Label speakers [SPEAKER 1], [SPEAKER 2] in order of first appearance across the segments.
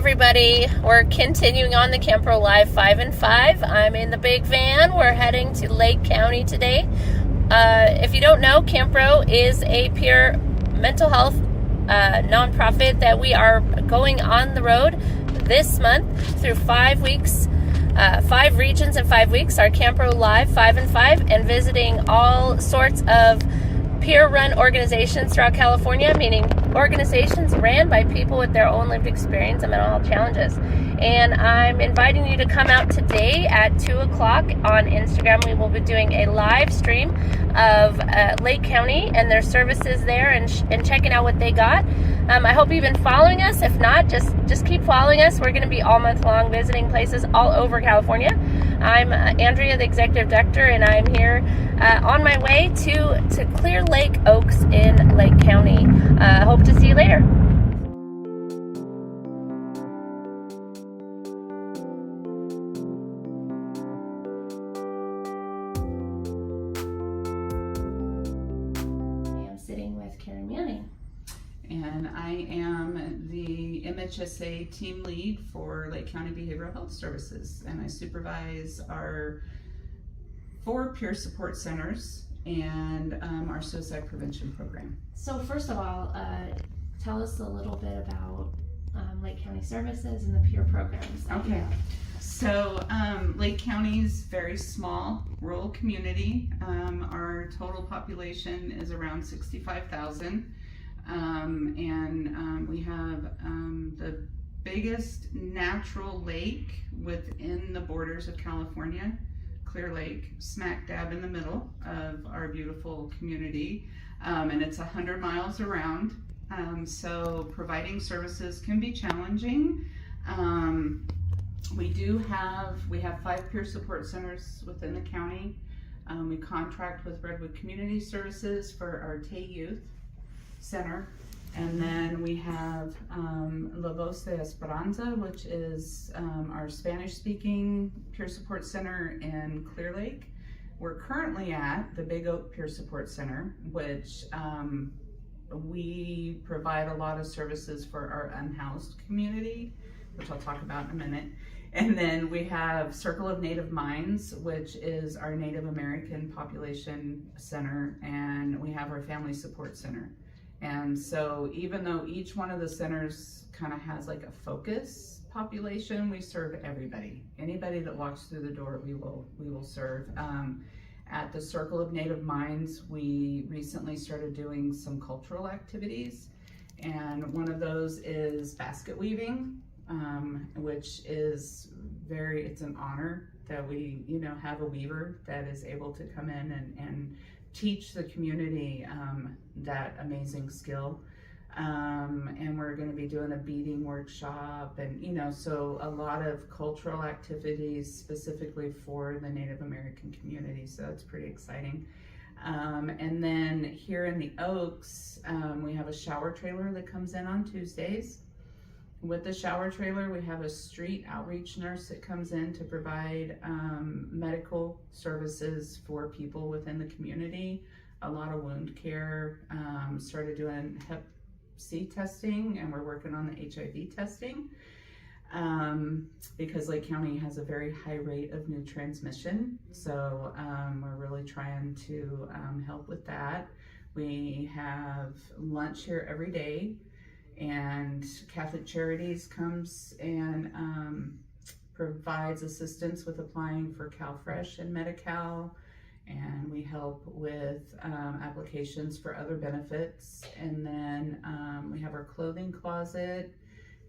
[SPEAKER 1] everybody. We're continuing on the CAMHPRO Live 5 and 5. I'm in the big van. We're heading to Lake County today. If you don't know, CAMHPRO is a peer mental health nonprofit that we are going on the road this month through 5 weeks, 5 regions in 5 weeks, our CAMHPRO Live 5 and 5, and visiting all sorts of peer-run organizations throughout California, meaning organizations ran by people with their own lived experience and mental health challenges. And I'm inviting you to come out today at 2 o'clock on Instagram. We will be doing a live stream of Lake County and their services there and checking out what they got. I hope you've been following us. If not, just keep following us. We're going to be all month long visiting places all over California. I'm Andrea, the Executive Director, and I'm here on my way to Clear Lake Oaks in Lake County. Hope to see you later. I'm sitting with Carrie Manning.
[SPEAKER 2] And I am the MHSA team lead for Lake County Behavioral Health Services, and I supervise our 4 peer support centers and our suicide prevention program.
[SPEAKER 1] So first of all, tell us a little bit about Lake County Services and the peer programs.
[SPEAKER 2] Okay, so Lake County's very small rural community. Our total population is around 65,000. We have the biggest natural lake within the borders of California, Clear Lake, smack dab in the middle of our beautiful community, and it's 100 miles around, so providing services can be challenging. We have 5 peer support centers within the county. We contract with Redwood Community Services for our Tay Youth Center, and then we have La Voz de Esperanza, which is our Spanish-speaking peer support center in Clear Lake. We're currently at the Big Oak Peer Support Center, which we provide a lot of services for our unhoused community, which I'll talk about in a minute. And then we have Circle of Native Minds, which is our Native American population center, and we have our Family Support Center. And so even though each one of the centers kind of has like a focus population, we serve everybody. Anybody that walks through the door, we will serve. At the Circle of Native Minds, we recently started doing some cultural activities, and one of those is basket weaving, which is it's an honor that we have a weaver that is able to come in and teach the community that amazing skill. And we're going to be doing a beading workshop, and so a lot of cultural activities specifically for the Native American community, so it's pretty exciting. And then here in the Oaks, we have a shower trailer that comes in on Tuesdays. With the shower trailer, we have a street outreach nurse that comes in to provide medical services for people within the community, a lot of wound care, started doing Hep C testing, and we're working on the HIV testing because Lake County has a very high rate of new transmission, so we're really trying to help with that. We have lunch here every day, and Catholic Charities comes and provides assistance with applying for CalFresh and Medi-Cal, and we help with applications for other benefits. And then we have our clothing closet,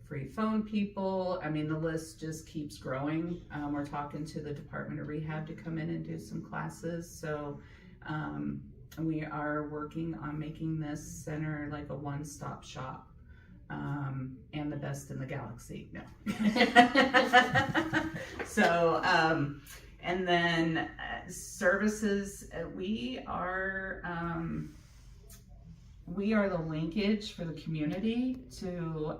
[SPEAKER 2] free phone people. I mean, the list just keeps growing. We're talking to the Department of Rehab to come in and do some classes, so we are working on making this center like a one-stop shop. And the best in the galaxy. No. So, and then services, we are the linkage for the community to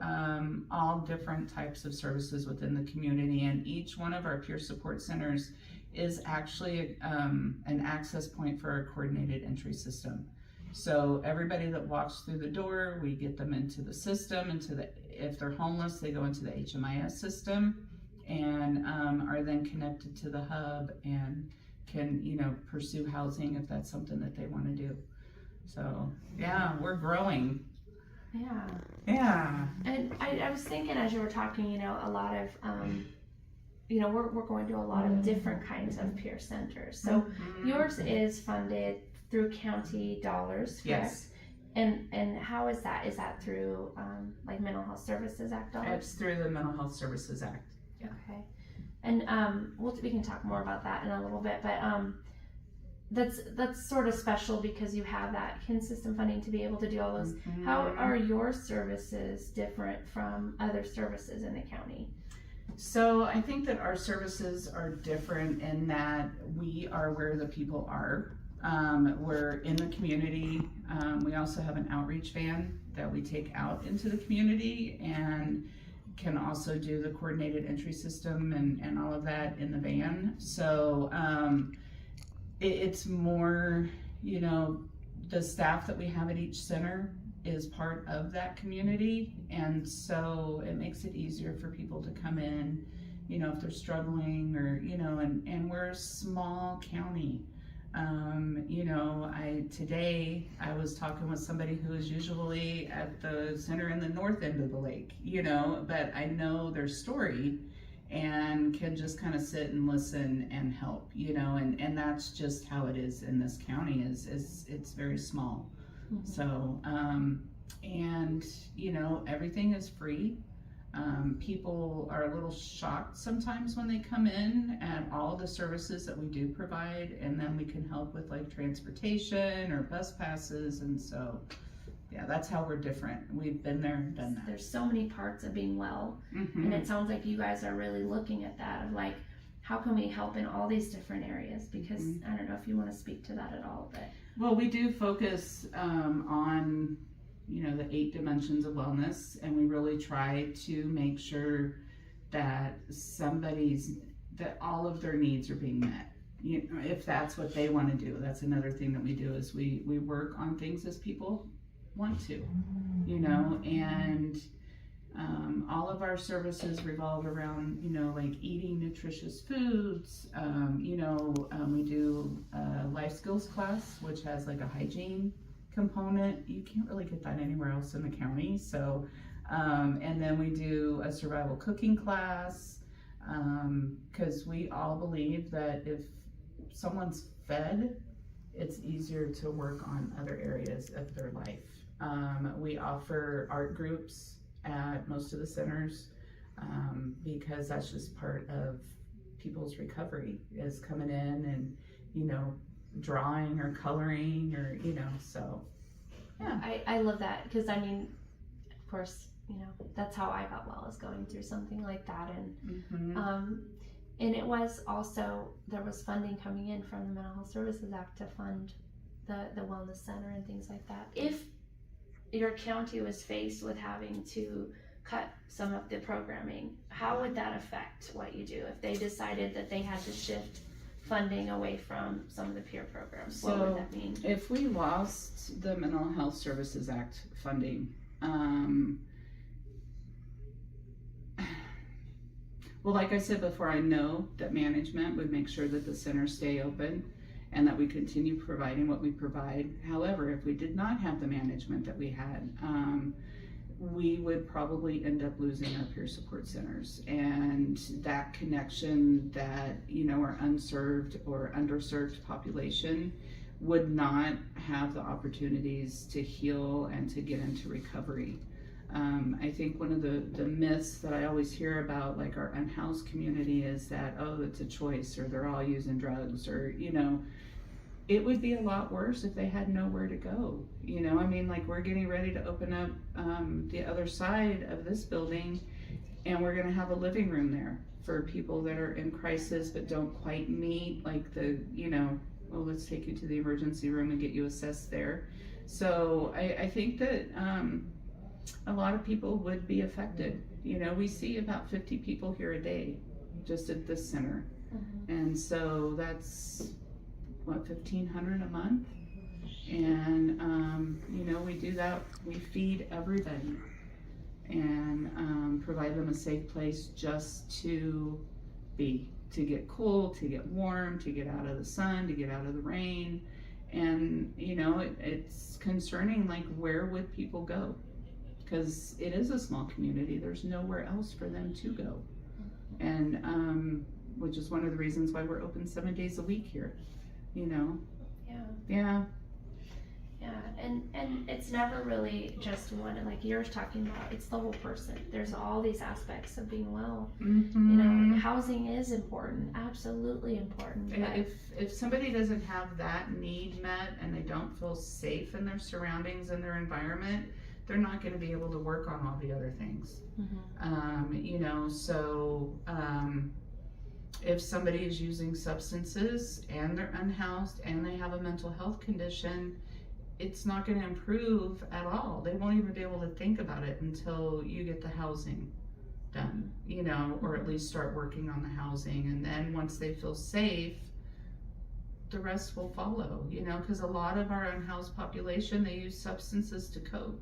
[SPEAKER 2] all different types of services within the community, and each one of our peer support centers is actually an access point for our coordinated entry system. So everybody that walks through the door, we get them into the system, if they're homeless, they go into the HMIS system, and are then connected to the hub and can, pursue housing if that's something that they want to do. So yeah, we're growing.
[SPEAKER 1] Yeah.
[SPEAKER 2] Yeah.
[SPEAKER 1] And I was thinking as you were talking, a lot of, we're going to a lot of different kinds of peer centers. So yours is funded through county dollars, correct?
[SPEAKER 2] Yes.
[SPEAKER 1] And how is that? Is that through like Mental Health Services Act dollars?
[SPEAKER 2] It's through the Mental Health Services Act. Yeah.
[SPEAKER 1] Okay. And we can talk more about that in a little bit, but that's sort of special because you have that consistent funding to be able to do all those. How are your services different from other services in the county?
[SPEAKER 2] So I think that our services are different in that we are where the people are. We're in the community. We also have an outreach van that we take out into the community and can also do the coordinated entry system and all of that in the van. So it's more, the staff that we have at each center is part of that community, and so it makes it easier for people to come in, if they're struggling or, and we're a small county. Today I was talking with somebody who is usually at the center in the north end of the lake, but I know their story and can just kind of sit and listen and help, and that's just how it is in this county is it's very small. So, and everything is free. People are a little shocked sometimes when they come in at all the services that we do provide, and then we can help with like transportation or bus passes, and so yeah, that's how we're different. We've been there, done that.
[SPEAKER 1] There's so many parts of being well, and it sounds like you guys are really looking at that of like, how can we help in all these different areas? Because I don't know if you want to speak to that at all, but
[SPEAKER 2] well, we do focus on the 8 dimensions of wellness, and we really try to make sure that that all of their needs are being met. If that's what they want to do. That's another thing that we do is we work on things as people want to, and all of our services revolve around, like eating nutritious foods. We do a life skills class, which has like a hygiene component. You can't really get that anywhere else in the county. So, and then we do a survival cooking class, because we all believe that if someone's fed, it's easier to work on other areas of their life. We offer art groups at most of the centers, because that's just part of people's recovery is coming in and, drawing or coloring or, so. Yeah.
[SPEAKER 1] I love that because of course, that's how I got well, is going through something like that. And it was also, there was funding coming in from the Mental Health Services Act to fund the wellness center and things like that. If your county was faced with having to cut some of the programming, how would that affect what you do if they decided that they had to shift funding away from some of the peer programs? What would that mean?
[SPEAKER 2] If we lost the Mental Health Services Act funding, well, like I said before, I know that management would make sure that the centers stay open and that we continue providing what we provide. However, if we did not have the management that we had, we would probably end up losing our peer support centers, and that connection that our unserved or underserved population would not have the opportunities to heal and to get into recovery. I think one of the myths that I always hear about like our unhoused community is that, oh, it's a choice, or they're all using drugs, or it would be a lot worse if they had nowhere to go. Like we're getting ready to open up the other side of this building, and we're going to have a living room there for people that are in crisis but don't quite meet like the, well, let's take you to the emergency room and get you assessed there. So I think that a lot of people would be affected. We see about 50 people here a day just at this center. And so that's what, $1,500 a month? And, we do that, we feed everybody and provide them a safe place just to be, to get cool, to get warm, to get out of the sun, to get out of the rain. And, it's concerning, like, where would people go? Because it is a small community, there's nowhere else for them to go. And, which is one of the reasons why we're open 7 days a week here,
[SPEAKER 1] Yeah.
[SPEAKER 2] Yeah.
[SPEAKER 1] Yeah, and it's never really just one, like you're talking about, it's the whole person. There's all these aspects of being well. Housing is important, absolutely important.
[SPEAKER 2] If somebody doesn't have that need met and they don't feel safe in their surroundings and their environment, they're not going to be able to work on all the other things. If somebody is using substances and they're unhoused and they have a mental health condition, it's not going to improve at all. They won't even be able to think about it until you get the housing done, or at least start working on the housing. And then once they feel safe, the rest will follow, because a lot of our unhoused population, they use substances to cope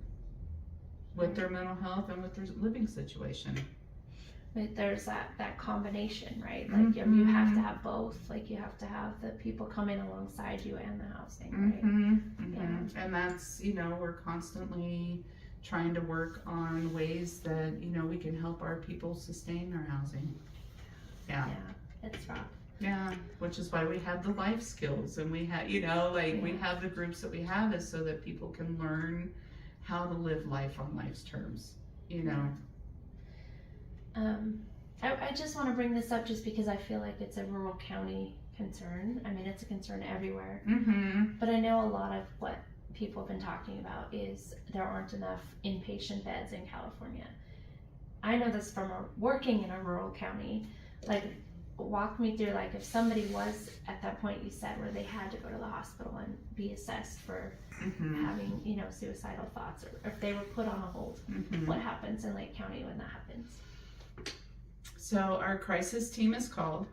[SPEAKER 2] with their mental health and with their living situation.
[SPEAKER 1] But there's that combination, right? Like you have to have both. Like you have to have the people coming alongside you and the housing, right?
[SPEAKER 2] Yeah. And that's, we're constantly trying to work on ways that, we can help our people sustain their housing. Yeah.
[SPEAKER 1] Yeah, it's rough.
[SPEAKER 2] Yeah, which is why we have the life skills, and we have, we have the groups that we have is so that people can learn how to live life on life's terms,
[SPEAKER 1] I just want to bring this up just because I feel like it's a rural county concern. I mean, it's a concern everywhere. But I know a lot of what people have been talking about is there aren't enough inpatient beds in California. I know this from working in a rural county. Like, walk me through, like, if somebody was at that point you said where they had to go to the hospital and be assessed for having, suicidal thoughts, or if they were put on a hold, what happens in Lake County when that happens?
[SPEAKER 2] So our crisis team is called,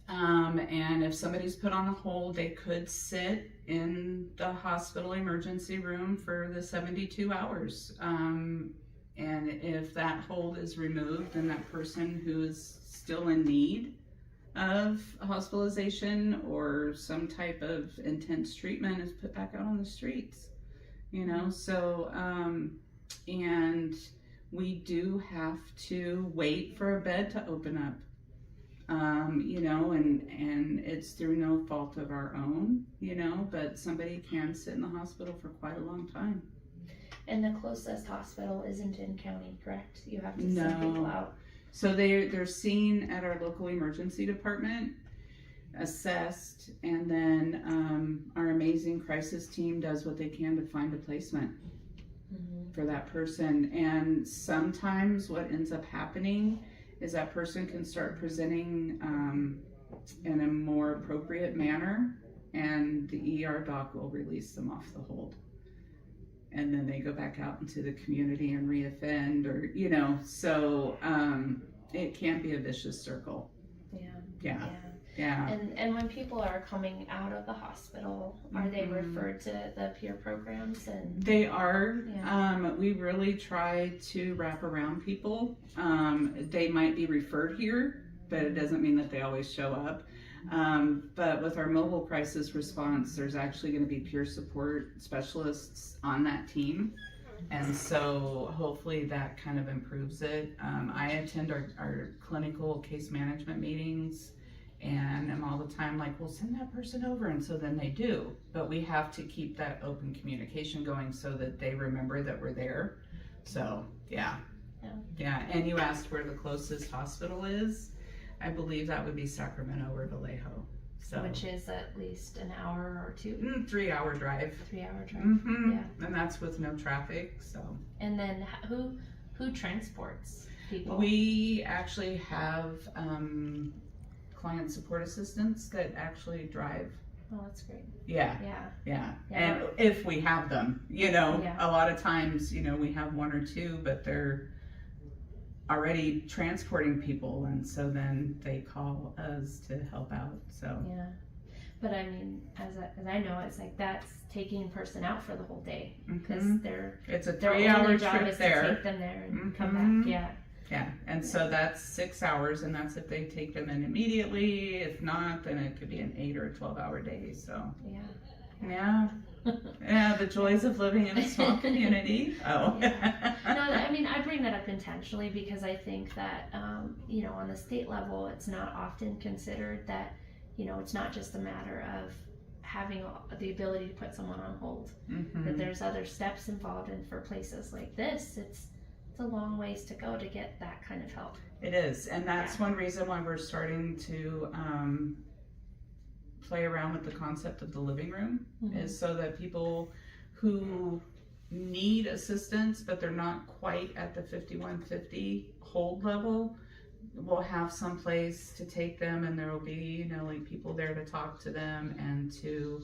[SPEAKER 2] and if somebody's put on a hold, they could sit in the hospital emergency room for the 72 hours. And if that hold is removed, then that person who is still in need of hospitalization or some type of intense treatment is put back out on the streets, so, and we do have to wait for a bed to open up, and it's through no fault of our own, but somebody can sit in the hospital for quite a long time.
[SPEAKER 1] And the closest hospital isn't in county, correct? You have to send people out.
[SPEAKER 2] So they're seen at our local emergency department, assessed, and then our amazing crisis team does what they can to find a placement for that person. And sometimes what ends up happening is that person can start presenting in a more appropriate manner, and the ER doc will release them off the hold. And then they go back out into the community and reoffend, or, so it can be a vicious circle. Yeah.
[SPEAKER 1] And when people are coming out of the hospital, are they referred to the peer programs? And
[SPEAKER 2] they are. We really try to wrap around people. They might be referred here, but it doesn't mean that they always show up. But with our mobile crisis response, there's actually going to be peer support specialists on that team. And so hopefully that kind of improves it. I attend our clinical case management meetings, and I'm all the time like, well, send that person over. And so then they do. But we have to keep that open communication going so that they remember that we're there. So, yeah. And you asked where the closest hospital is. I believe that would be Sacramento or Vallejo. So,
[SPEAKER 1] which is at least an hour or two?
[SPEAKER 2] 3 hour drive.
[SPEAKER 1] 3 hour drive.
[SPEAKER 2] Yeah. And that's with no traffic. So.
[SPEAKER 1] And then who transports people?
[SPEAKER 2] We actually have client support assistants that actually drive.
[SPEAKER 1] Oh, that's great.
[SPEAKER 2] Yeah. And if we have them, a lot of times, we have one or two, but they're already transporting people, and so then they call us to help out. So
[SPEAKER 1] But I mean, as I know, it's like that's taking a person out for the whole day because
[SPEAKER 2] it's a
[SPEAKER 1] their
[SPEAKER 2] 3-hour
[SPEAKER 1] only job
[SPEAKER 2] trip
[SPEAKER 1] is
[SPEAKER 2] there.
[SPEAKER 1] to take them there and come back. Yeah.
[SPEAKER 2] Yeah, and so that's 6 hours, and that's if they take them in immediately. If not, then it could be an 8 or a 12-hour day. So yeah, the joys of living in a small community. Oh,
[SPEAKER 1] yeah. No, I mean, I bring that up intentionally because I think that you know, on the state level, it's not often considered that, you know, it's not just a matter of having the ability to put someone on hold. That there's other steps involved, and for places like this, it's a long ways to go to get that kind of help.
[SPEAKER 2] It is, and that's one reason why we're starting to play around with the concept of the living room, is so that people who need assistance but they're not quite at the 5150 hold level will have some place to take them, and there will be, you know, like people there to talk to them and to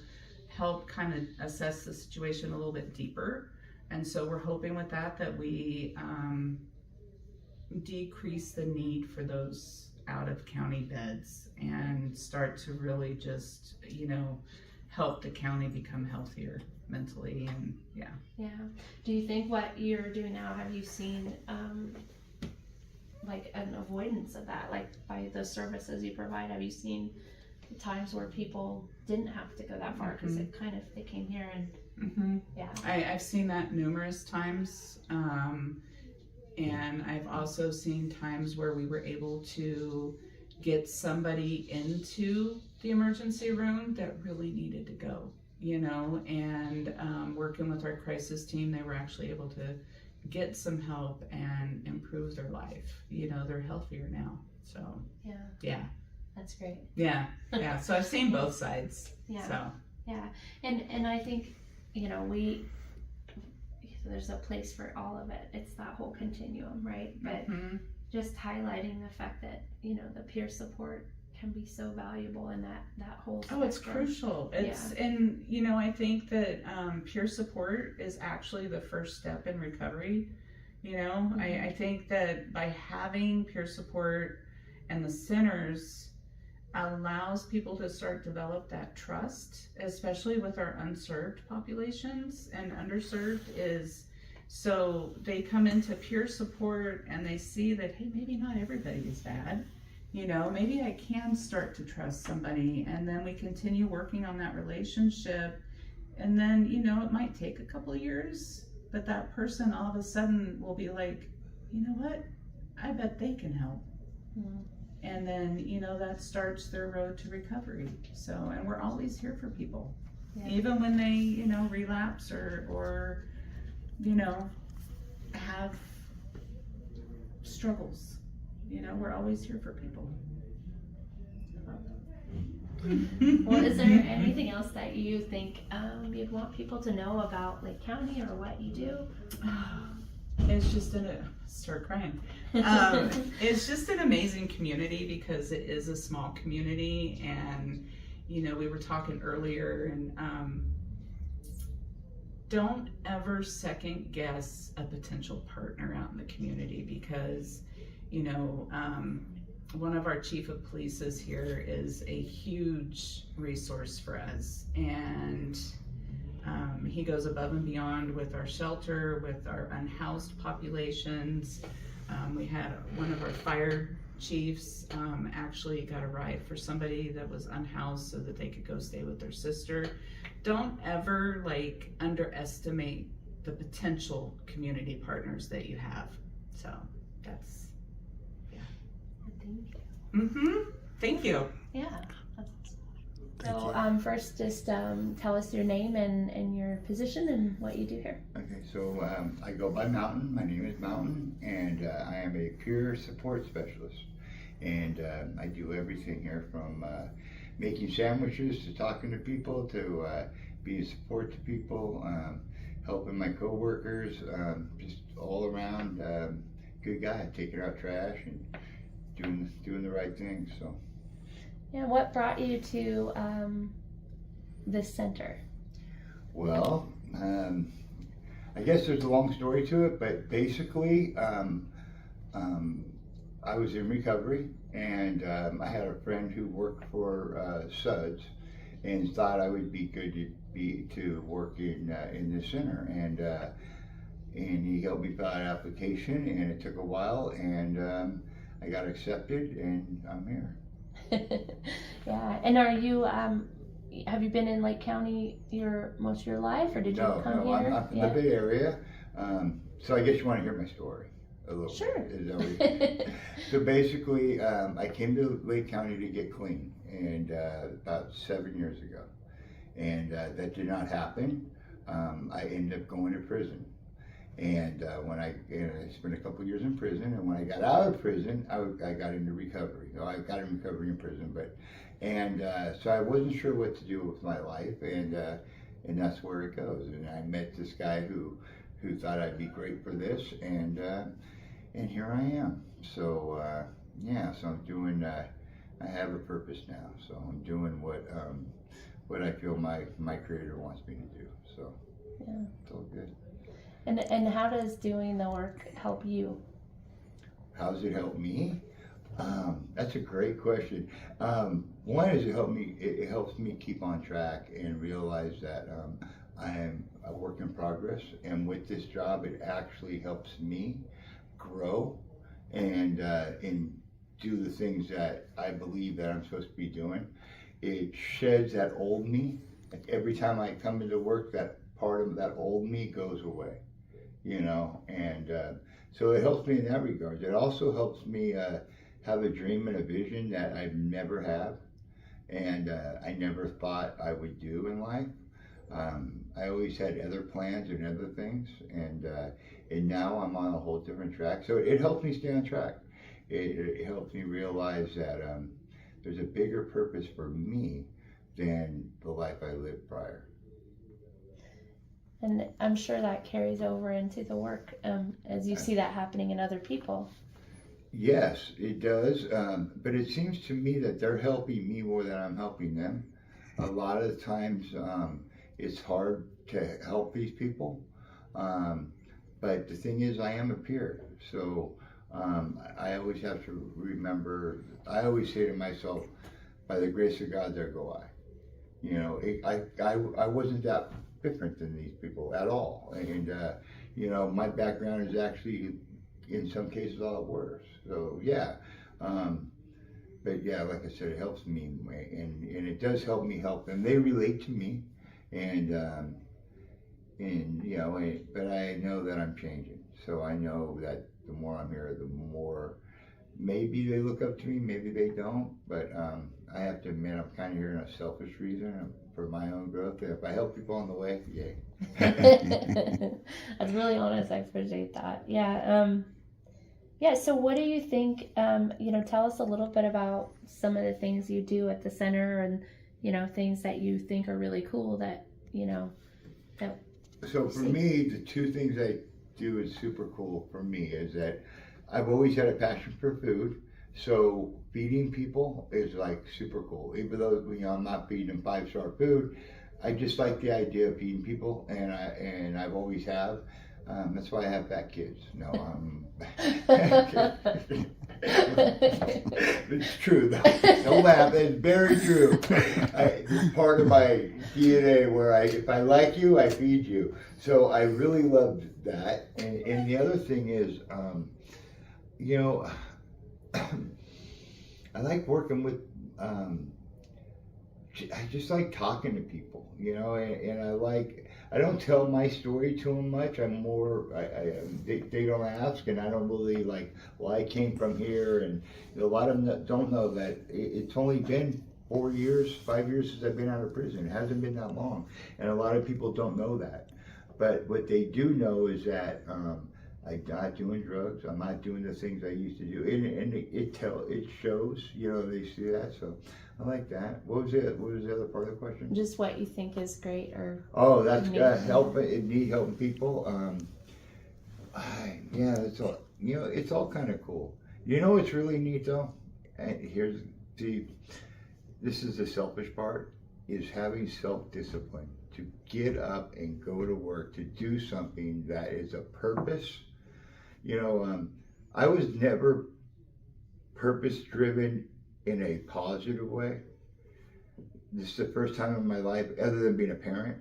[SPEAKER 2] help kind of assess the situation a little bit deeper. And so we're hoping with that we decrease the need for those out of county beds and start to really just, you know, help the county become healthier mentally. And yeah.
[SPEAKER 1] Do you think what you're doing now, have you seen like an avoidance of that, like by the services you provide? Have you seen times where people didn't have to go that far because they came here and
[SPEAKER 2] I've seen that numerous times, and I've also seen times where we were able to get somebody into the emergency room that really needed to go, you know, and working with our crisis team, they were actually able to get some help and improve their life. You know, they're healthier now. So yeah, that's
[SPEAKER 1] great.
[SPEAKER 2] Yeah. So I've seen both sides.
[SPEAKER 1] And I think, you know, there's a place for all of it. It's that whole continuum, right? But just highlighting the fact that, you know, the peer support can be so valuable in that whole spectrum.
[SPEAKER 2] It's crucial. And you know, I think that peer support is actually the first step in recovery. You know, I think that by having peer support and the centers allows people to start develop that trust, especially with our unserved populations and underserved, is so they come into peer support and they see that, hey, maybe not everybody is bad. You know, maybe I can start to trust somebody, and then we continue working on that relationship. And then, you know, it might take a couple of years, but that person all of a sudden will be like, you know what, I bet they can help. And then, you know, that starts their road to recovery. So, and we're always here for people, even when they, you know, relapse or, you know, have struggles. You know, we're always here for people.
[SPEAKER 1] Well, is there anything else that you think you'd want people to know about Lake County or what you do?
[SPEAKER 2] It's just start crying. It's just an amazing community because it is a small community, and you know, we were talking earlier, and don't ever second guess a potential partner out in the community, because you know, one of our chief of polices here is a huge resource for us, and he goes above and beyond with our shelter, with our unhoused populations. We had one of our fire chiefs actually got a ride for somebody that was unhoused so that they could go stay with their sister. Don't ever like underestimate the potential community partners that you have. So that's,
[SPEAKER 1] Thank you.
[SPEAKER 2] Thank you.
[SPEAKER 1] Yeah. So first, just tell us your name and your position and what you do here.
[SPEAKER 3] Okay, so I go by Mountain. My name is Mountain, and I am a peer support specialist. And I do everything here from making sandwiches to talking to people to being support to people, helping my coworkers, just all around good guy, taking out trash and doing the right thing. So.
[SPEAKER 1] Yeah, what brought you to this center?
[SPEAKER 3] Well, I guess there's a long story to it, but basically, I was in recovery, and I had a friend who worked for SUDS, and thought I would be good to work in the center, and he helped me fill out an application, and it took a while, and I got accepted, and I'm here.
[SPEAKER 1] Yeah, and are you have you been in Lake County most of your life, or did you come here?
[SPEAKER 3] I'm from the Bay Area, so I guess you want to hear my story a little
[SPEAKER 1] Sure.
[SPEAKER 3] bit. Is that what so basically, I came to Lake County to get clean, and about 7 years ago, and that did not happen. I ended up going to prison. And when I spent a couple years in prison, and when I got out of prison, I got into recovery. So I got in recovery in prison, so I wasn't sure what to do with my life, and that's where it goes. And I met this guy who thought I'd be great for this, and here I am. So so I'm doing. I have a purpose now, so I'm doing what I feel my Creator wants me to do. So it's all good.
[SPEAKER 1] And how does doing the work help you?
[SPEAKER 3] How does it help me? That's a great question. One is it helps me keep on track and realize that I am a work in progress, and with this job it actually helps me grow and do the things that I believe that I'm supposed to be doing. It sheds that old me. Like every time I come into work, that part of that old me goes away. And so it helps me in that regard. It also helps me have a dream and a vision that I've never had, and I never thought I would do in life. I always had other plans and other things, and now I'm on a whole different track. So it helps me stay on track. It helps me realize that there's a bigger purpose for me than the life I lived prior.
[SPEAKER 1] And I'm sure that carries over into the work as you see that happening in other people.
[SPEAKER 3] Yes, it does. But it seems to me that they're helping me more than I'm helping them. A lot of the times it's hard to help these people. But the thing is, I am a peer. So I always have to remember, I always say to myself, by the grace of God, there go I. I wasn't that different than these people at all, and my background is actually in some cases a lot worse. So but like I said, it helps me, and it does help me help them. They relate to me, and but I know that I'm changing. So I know that the more I'm here, the more maybe they look up to me, maybe they don't, but I have to admit I'm kind of here in a selfish reason for my own growth. If I help people on the way, yay.
[SPEAKER 1] That's really honest. I appreciate that. Yeah. So what do you think, tell us a little bit about some of the things you do at the center, and, things that you think are really cool that.
[SPEAKER 3] So for me, the two things I do is super cool for me is that I've always had a passion for food. So feeding people is like super cool. Even though I'm not feeding them 5-star food, I just like the idea of feeding people, and I've always have. That's why I have fat kids. No, it's true though. Don't laugh. It's very true. It's part of my DNA where if I like you, I feed you. So I really loved that. And the other thing is, I like working with, I just like talking to people, and I don't tell my story to them much. I'm more, they don't ask, and I don't really I came from here, and a lot of them don't know that it's only been 5 years since I've been out of prison. It hasn't been that long, and a lot of people don't know that. But what they do know is that I'm not doing drugs. I'm not doing the things I used to do, and it shows. They see that. So I like that. What was the other part of the question?
[SPEAKER 1] Just what you think is great, or
[SPEAKER 3] that's helping people. It's all it's all kind of cool. What's really neat though? And this is the selfish part, is having self-discipline to get up and go to work, to do something that is a purpose. I was never purpose driven in a positive way. this is the first time in my life, other than being a parent,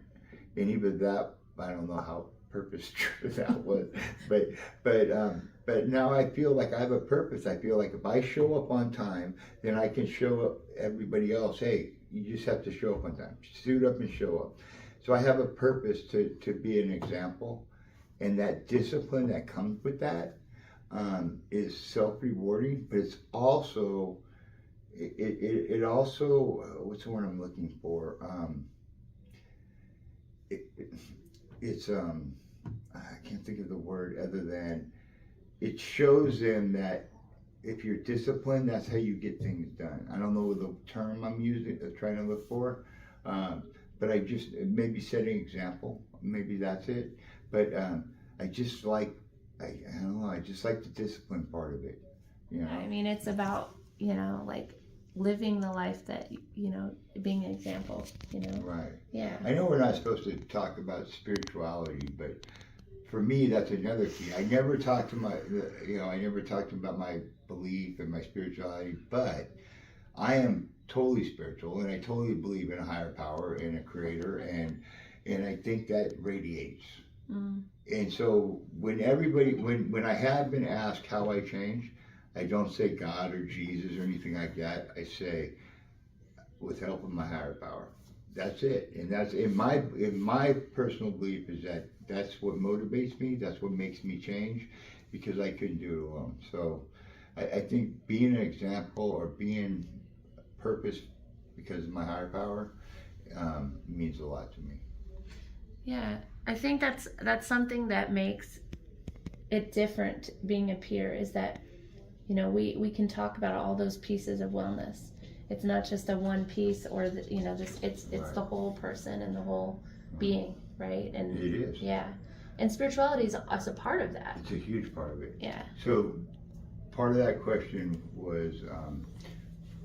[SPEAKER 3] and even that, I don't know how purpose that was, but now I feel like I have a purpose. I feel like if I show up on time, then I can show up everybody else. Hey, you just have to show up on time. Suit up and show up. So I have a purpose to be an example, and that discipline that comes with that is self-rewarding, but it's also it also what's the word I'm looking for? It's I can't think of the word other than it shows them that if you're disciplined, that's how you get things done. I don't know the term I'm using, trying to look for, but I just maybe setting an example. Maybe that's it. But I just like I don't know. I just like the discipline part of it. You know.
[SPEAKER 1] I mean, it's about like living the life that being an example.
[SPEAKER 3] Right.
[SPEAKER 1] Yeah.
[SPEAKER 3] I know we're not supposed to talk about spirituality, but for me, that's another key. I never talked to I never talked about my belief and my spirituality, but I am totally spiritual, and I totally believe in a higher power and a creator, and I think that radiates.
[SPEAKER 1] Mm.
[SPEAKER 3] And so when I have been asked how I changed, I don't say God or Jesus or anything like that. I say, with help of my higher power. That's it. And that's in my personal belief is that that's what motivates me. That's what makes me change, because I couldn't do it alone. So I think being an example or being purpose because of my higher power means a lot to me.
[SPEAKER 1] Yeah, I think that's something that makes it different being a peer, is that we can talk about all those pieces of wellness. It's not just a one piece or it's
[SPEAKER 3] Right.
[SPEAKER 1] the whole person and the whole being, right? And
[SPEAKER 3] It is.
[SPEAKER 1] Yeah, and spirituality is a part of that.
[SPEAKER 3] It's a huge part of it.
[SPEAKER 1] Yeah.
[SPEAKER 3] So part of that question was,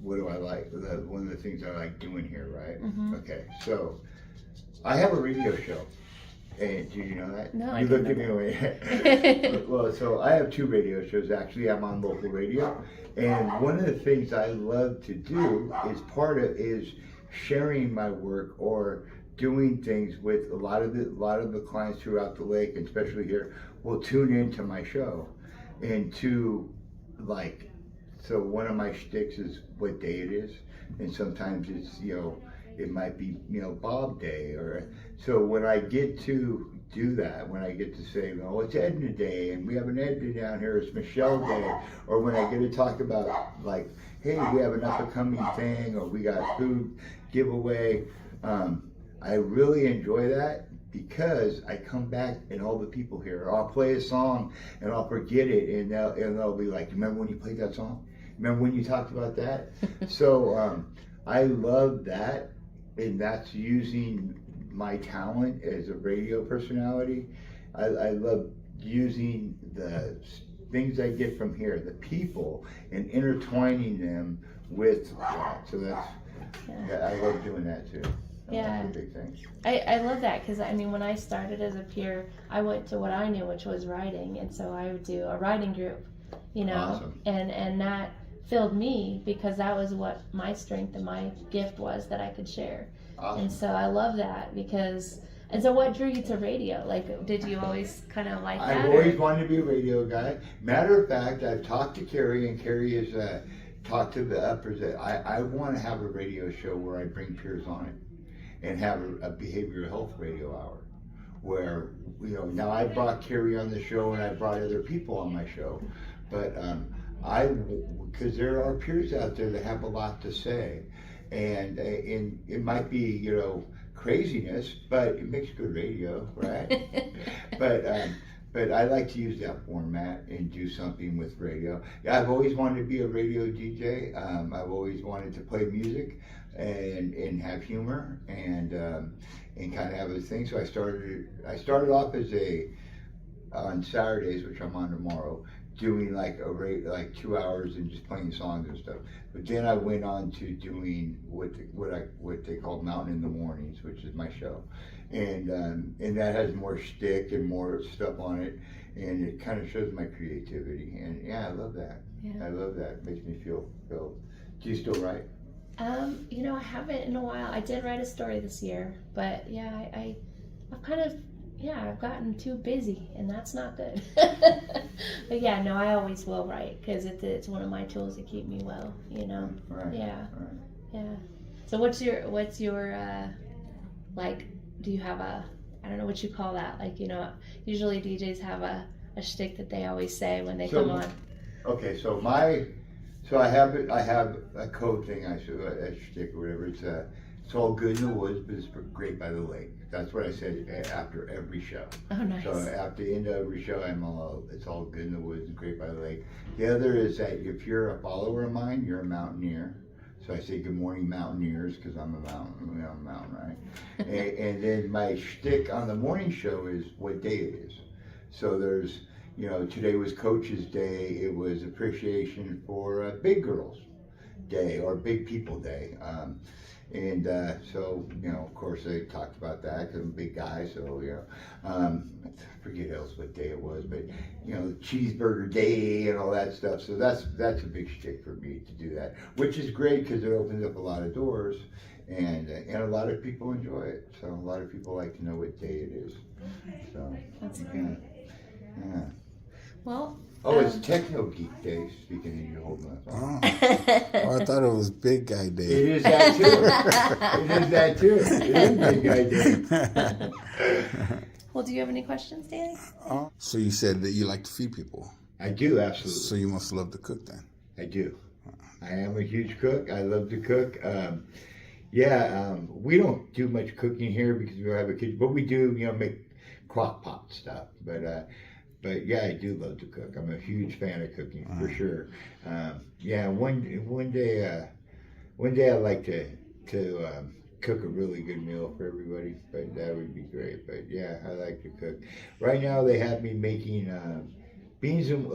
[SPEAKER 3] what do I like? One of the things I like doing here, right?
[SPEAKER 1] Mm-hmm.
[SPEAKER 3] Okay, so I have a radio show. And did you know that?
[SPEAKER 1] No, I
[SPEAKER 3] You
[SPEAKER 1] didn't
[SPEAKER 3] looked
[SPEAKER 1] know
[SPEAKER 3] at me away. Well, so I have 2 radio shows actually. I'm on local radio, and one of the things I love to do is sharing my work or doing things with a lot of the clients throughout the lake, and especially here, will tune into my show, and so one of my shticks is what day it is, and sometimes it's it might be Bob Day, or so when I get to do that, when I get to say, it's Edna Day and we have an Edna down here, it's Michelle Day, or when I get to talk about hey, we have an up and coming thing, or we got food giveaway, I really enjoy that, because I come back and all the people here, I'll play a song and I'll forget it, and they'll be like, remember when you played that song? Remember when you talked about that? So I love that, and that's using my talent as a radio personality. I love using the things I get from here, the people, and intertwining them with that. So I love doing that too.
[SPEAKER 1] Yeah.
[SPEAKER 3] That's a big thing.
[SPEAKER 1] I love that, because when I started as a peer, I went to what I knew, which was writing, and so I would do a writing group,
[SPEAKER 3] Awesome.
[SPEAKER 1] and that filled me, because that was what my strength and my gift was that I could share.
[SPEAKER 3] Awesome.
[SPEAKER 1] And so I love that, and so what drew you to radio? Did you always kind of like that?
[SPEAKER 3] I've always wanted to be a radio guy. Matter of fact, I've talked to Carrie, and Carrie has talked to the uppers that I want to have a radio show where I bring peers on it and have a behavioral health radio hour where, now I brought Carrie on the show and I brought other people on my show, but because there are peers out there that have a lot to say, and it might be craziness, but it makes good radio, right? But I like to use that format and do something with radio. I've always wanted to be a radio DJ. I've always wanted to play music and have humor and kind of have a thing. So I started off as on Saturdays, which I'm on tomorrow, doing like 2 hours and just playing songs and stuff. But then I went on to doing what they call Mountain in the Mornings, which is my show, and that has more shtick and more stuff on it, and it kind of shows my creativity. And yeah, I love that.
[SPEAKER 1] Yeah.
[SPEAKER 3] I love that. It makes me feel. Do you still write?
[SPEAKER 1] I haven't in a while. I did write a story this year, but yeah, I've kind of, I've gotten too busy, and that's not good. But yeah, no, I always will write because it's one of my tools to keep me well,
[SPEAKER 3] Right.
[SPEAKER 1] Yeah,
[SPEAKER 3] Right.
[SPEAKER 1] yeah. So what's your like? Do you have I don't know what you call that. Like, usually DJs have a shtick that they always say when they come on.
[SPEAKER 3] Okay, so I have a code thing I should a shtick or whatever. It's all good in the woods, but it's great by the lake. That's what I said after every show.
[SPEAKER 1] Oh, nice.
[SPEAKER 3] So after the end of every show, it's all good in the woods and great by the lake. The other is that if you're a follower of mine, you're a mountaineer. So I say good morning, mountaineers, because I'm a mountain, right? and then my shtick on the morning show is what day it is. So there's, today was Coach's Day. It was appreciation for Big Girls Day or Big People Day. So, of course, they talked about that because I'm a big guy. So, I forget else what day it was, but, Cheeseburger Day and all that stuff. So that's a big shtick for me to do that, which is great because it opens up a lot of doors and a lot of people enjoy it. So a lot of people like to know what day it is. So
[SPEAKER 1] That's great.
[SPEAKER 3] Yeah.
[SPEAKER 1] Well.
[SPEAKER 3] It's Techno Geek Day, speaking of your whole month.
[SPEAKER 4] Oh, I thought it was Big Guy Day.
[SPEAKER 3] It is that too. It is Big Guy Day.
[SPEAKER 1] Well, do you have any questions, Danny?
[SPEAKER 4] So you said that you like to feed people.
[SPEAKER 3] I do, absolutely.
[SPEAKER 4] So you must love to cook then.
[SPEAKER 3] I do. I am a huge cook. I love to cook. We don't do much cooking here because we don't have a kitchen, but we do, make crock pot stuff. But yeah, I do love to cook. I'm a huge fan of cooking for sure. One day I'd like to cook a really good meal for everybody, but that would be great. But yeah, I like to cook. Right now they have me making a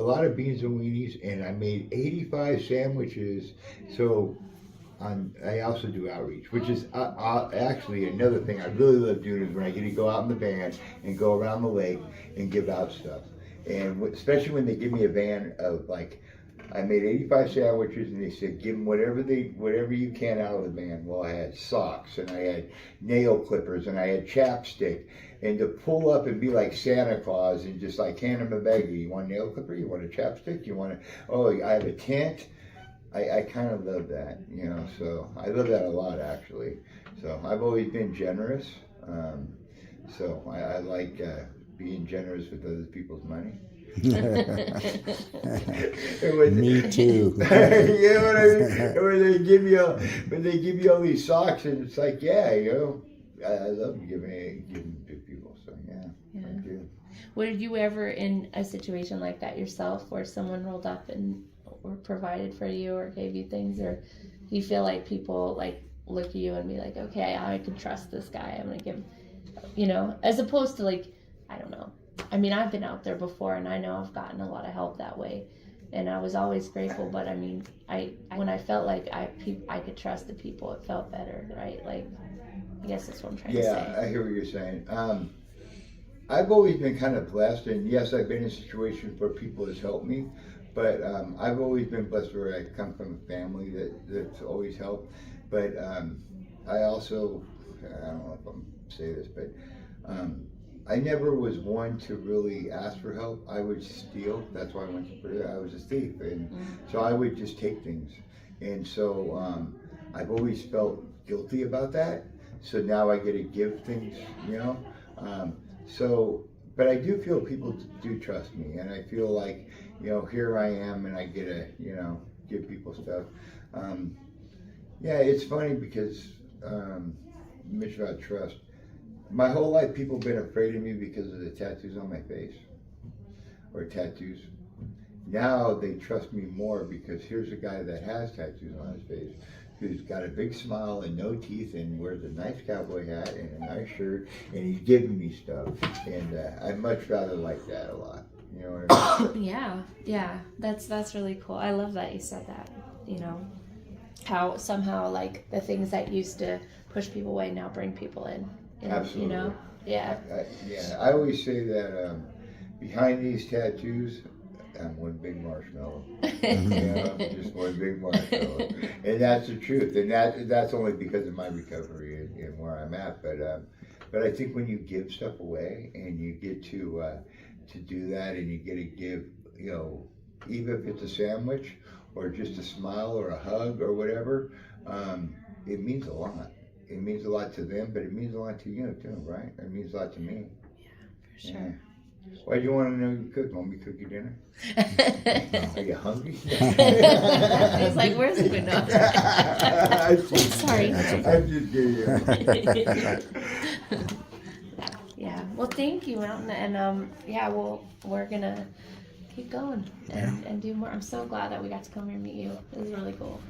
[SPEAKER 3] lot of beans and weenies, and I made 85 sandwiches. So I also do outreach, which is actually another thing I really love doing is when I get to go out in the van and go around the lake and give out stuff. And especially when they give me a van of I made 85 sandwiches, and they said give them whatever you can out of the van. Well, I had socks, and I had nail clippers, and I had chapstick, and to pull up and be like Santa Claus and just hand them a bag. You want a nail clipper? You want a chapstick? I have a tent. I kind of love that, so I love that a lot actually. So I've always been generous. So I like being generous with other people's money.
[SPEAKER 4] Me too.
[SPEAKER 3] You know what I mean? When they give you all these socks, and it's like, I love giving to people. So yeah. I do.
[SPEAKER 1] Were you ever in a situation like that yourself, where someone rolled up or provided for you or gave you things, or do you feel like people look at you and be like, okay, I can trust this guy, I'm gonna give, as opposed to I don't know. I mean, I've been out there before, and I know I've gotten a lot of help that way, and I was always grateful. But I mean, when I felt like I could trust the people, it felt better, right? I guess that's what I'm trying to say.
[SPEAKER 3] Yeah, I hear what you're saying. I've always been kind of blessed, and yes, I've been in situations where people has helped me, but I've always been blessed where I come from a family that's always helped. But I also, I don't know if I'm say this, but I never was one to really ask for help. I would steal. That's why I went to Purdue. I was a thief, and so I would just take things. And so I've always felt guilty about that. So now I get to give things, but I do feel people do trust me, and I feel like, here I am, and I get to, give people stuff. It's funny because you mentioned about trust. My whole life, people have been afraid of me because of the tattoos on my face, or tattoos. Now they trust me more because here's a guy that has tattoos on his face, who's got a big smile and no teeth and wears a nice cowboy hat and a nice shirt, and he's giving me stuff. And I'd much rather like that a lot. You know what I mean?
[SPEAKER 1] Yeah. That's really cool. I love that you said that. How somehow the things that used to push people away now bring people in.
[SPEAKER 3] Absolutely.
[SPEAKER 1] Yeah.
[SPEAKER 3] I always say that behind these tattoos, I'm one big marshmallow. Just one big marshmallow. And that's the truth. And that's only because of my recovery and where I'm at. But I think when you give stuff away and you get to do that, and you get to give, even if it's a sandwich or just a smile or a hug or whatever, it means a lot. It means a lot to them, but it means a lot to you too, right? It means a lot to me.
[SPEAKER 1] Yeah, for sure. Yeah.
[SPEAKER 3] Why do you want to know you cook? Want me to cook you dinner? Are you hungry?
[SPEAKER 1] He's like, where's the food? No. Sorry.
[SPEAKER 3] I'm just kidding.
[SPEAKER 1] Yeah. Well, thank you, Mountain. And we're gonna keep going and do more. I'm so glad that we got to come here and meet you. It was really cool.